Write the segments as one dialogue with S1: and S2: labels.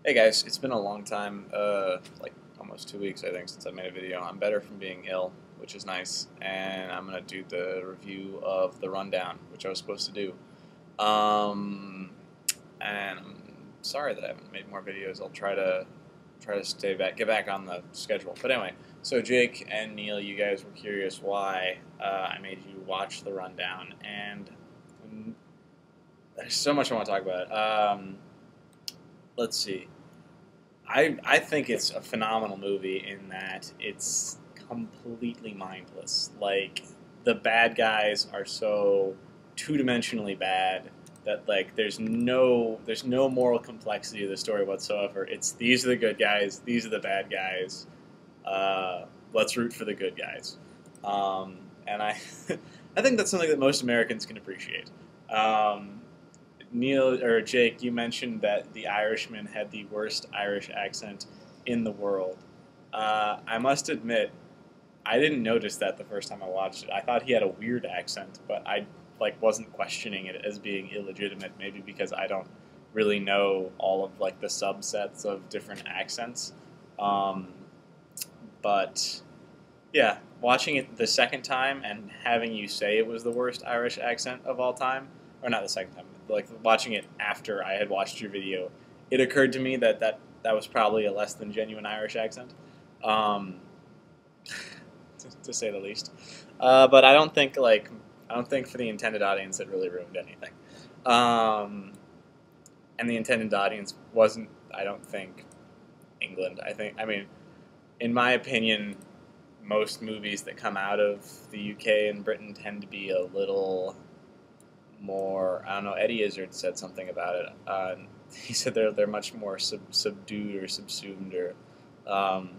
S1: Hey guys, it's been a long time, like almost 2 weeks I think since I made a video. I'm better from being ill, which is nice, and I'm gonna do the review of The Rundown, which I was supposed to do. Um, and I'm sorry that I haven't made more videos. I'll try to get back on the schedule. But anyway, so Jake and Neil, you guys were curious why I made you watch The Rundown, and there's so much I want to talk about. Let's see. I think it's a phenomenal movie in that it's completely mindless. Like the bad guys are so two-dimensionally bad that like there's no moral complexity to the story whatsoever. It's these are the good guys, these are the bad guys. Let's root for the good guys. And I I think that's something that most Americans can appreciate. Um, Neil or Jake, you mentioned that The Irishman had the worst Irish accent in the world. I must admit, I didn't notice that the first time I watched it. I thought he had a weird accent, but I like wasn't questioning it as being illegitimate. Maybe because I don't really know all of like the subsets of different accents. Um, but yeah, watching it the second time and having you say it was the worst Irish accent of all time, or not the second time, like watching it after I had watched your video, it occurred to me that that was probably a less than genuine Irish accent, um, to say the least. But I don't think for the intended audience it really ruined anything. Um, and the intended audience wasn't, I don't think, England. I mean, in my opinion, most movies that come out of the UK and Britain tend to be a little more. I don't know. Eddie Izzard said something about it. He said they're much more subdued or subsumed, or um,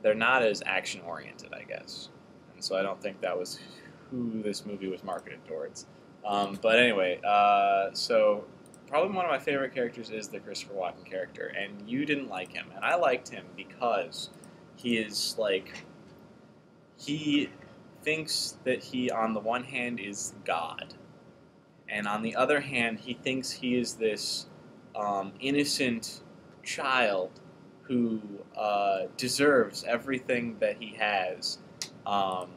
S1: they're not as action oriented, I guess. And so I don't think that was who this movie was marketed towards. But anyway, so probably one of my favorite characters is the Christopher Walken character, and you didn't like him, and I liked him because he is like he thinks that he, on the one hand, is God, and on the other hand, he thinks he is this innocent child who deserves everything that he has. Um,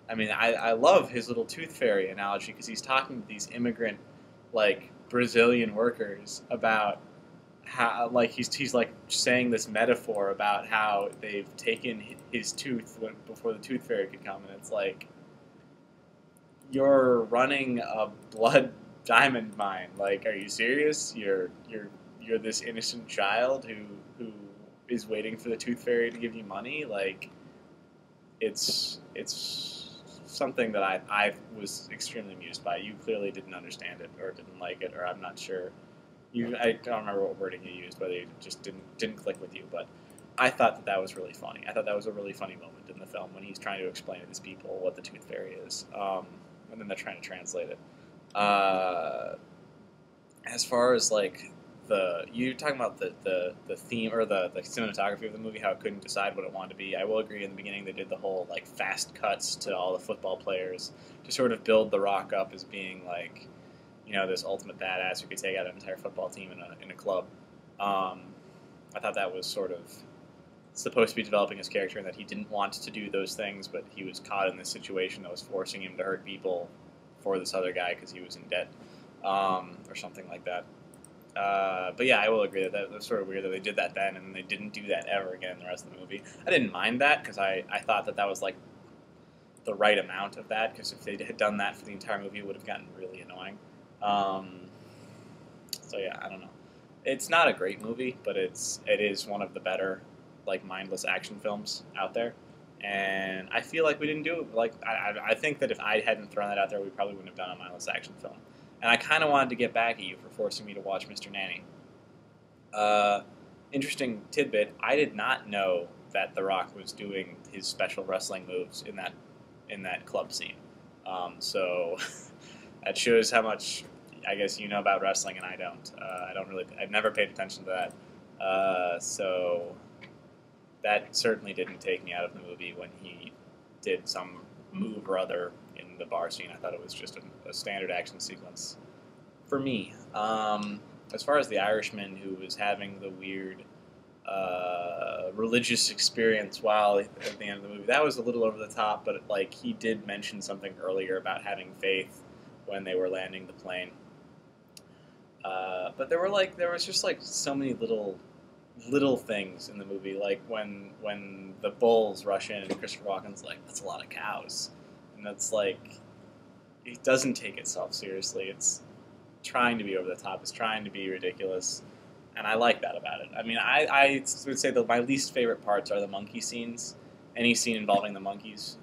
S1: I love his little tooth fairy analogy because he's talking to these immigrant, like Brazilian workers about how like he's like saying this metaphor about how they've taken his tooth before the tooth fairy could come, and it's like you're running a blood diamond mine. Like, are you serious? You're this innocent child who is waiting for the tooth fairy to give you money. Like, it's something that I was extremely amused by. You clearly didn't understand it or didn't like it, or I'm not sure. I don't remember what wording you used, whether it just didn't click with you. But I thought that that was really funny. I thought that was a really funny moment in the film when he's trying to explain to these people what the tooth fairy is, and then they're trying to translate it. Uh, as far as like you talking about the theme or the cinematography of the movie, how it couldn't decide what it wanted to be. I will agree. In the beginning, they did the whole like fast cuts to all the football players to sort of build The Rock up as being like, this ultimate badass who could take out an entire football team in a club. Um, I thought that was sort of supposed to be developing his character and that he didn't want to do those things, but he was caught in this situation that was forcing him to hurt people for this other guy because he was in debt, or something like that. But yeah, I will agree that that was sort of weird that they did that then and they didn't do that ever again in the rest of the movie. I didn't mind that because I thought that that was like the right amount of that, because if they had done that for the entire movie, it would have gotten really annoying. Um, so yeah, I don't know. It's not a great movie, but it is one of the better like mindless action films out there. And I feel like we didn't do it. Like I think that if I hadn't thrown that out there, we probably wouldn't have done a mindless action film. And I kind of wanted to get back at you for forcing me to watch Mr. Nanny. Uh, Interesting tidbit: I did not know that The Rock was doing his special wrestling moves in that club scene. So that shows how much I guess you know about wrestling and I don't. I don't really. I've never paid attention to that. So that certainly didn't take me out of the movie when he did some move or other in the bar scene. I thought it was just a standard action sequence for me. As far as the Irishman who was having the weird religious experience while at the end of the movie. That was a little over the top, but like he did mention something earlier about having faith when they were landing the plane. But there was just like so many little things in the movie, like when the bulls rush in and Christopher Walken's like, that's a lot of cows, and that's like, it doesn't take itself seriously. It's trying to be over the top. It's trying to be ridiculous, and I like that about it. I mean, I would say that my least favorite parts are the monkey scenes, any scene involving the monkeys.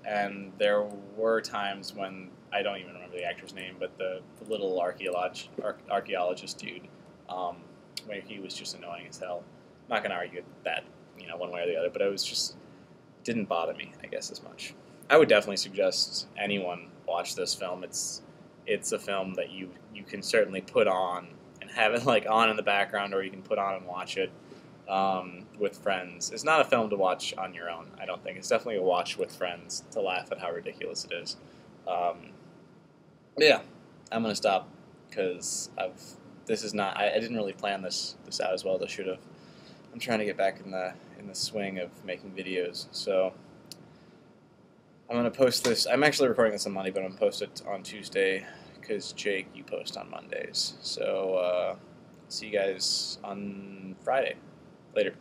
S1: And there were times when I don't even remember the actor's name, but the little archaeologist dude, where he was just annoying as hell. I'm not gonna argue that, one way or the other, but it was just didn't bother me, I guess, as much. I would definitely suggest anyone watch this film. It's a film that you can certainly put on and have it like on in the background, or you can put on and watch it with friends. It's not a film to watch on your own, I don't think. It's definitely a watch with friends to laugh at how ridiculous it is. Yeah, I'm gonna stop because this is not. I didn't really plan this out as well as I should have. I'm trying to get back in the swing of making videos, so I'm gonna post this. I'm actually recording this on Monday, but I'm gonna post it on Tuesday because Jake, you post on Mondays. So see you guys on Friday. Later.